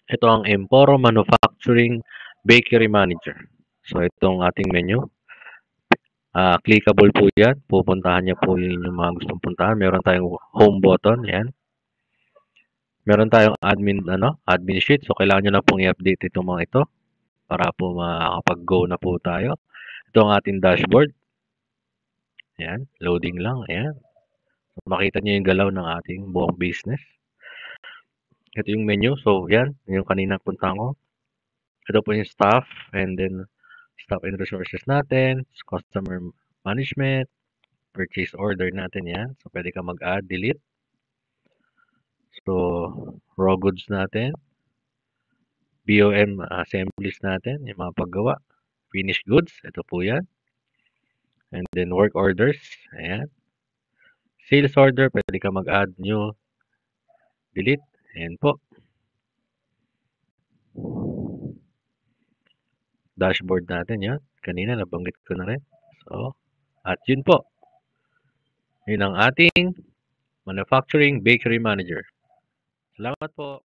Ito ang Emporo Manufacturing Bakery Manager. So, itong ating menu. Clickable po yan. Pupuntahan niya po yung mga gustong puntahan. Meron tayong home button. Yan. Meron tayong admin sheet. So, kailangan nyo na pong i-update itong mga ito para po makakapag-go na po tayo. Ito ang ating dashboard. Yan. Loading lang. Ayan. So, makita nyo yung galaw ng ating buong business. Ito yung menu. So, yan. Yung kanina punta ko. Ito po yung staff and then staff and resources natin, customer management, purchase order natin yan. So, pwede ka mag-add, delete. So, raw goods natin, BOM assemblies natin, yung mga paggawa, finished goods, ito po yan. And then work orders, ayan. Sales order, pwede ka mag-add, new, delete, ayan po. Dashboard natin yan. Kanina nabanggit ko na rin. So, at yun po. Yun ang ating Manufacturing Bakery Manager. Salamat po.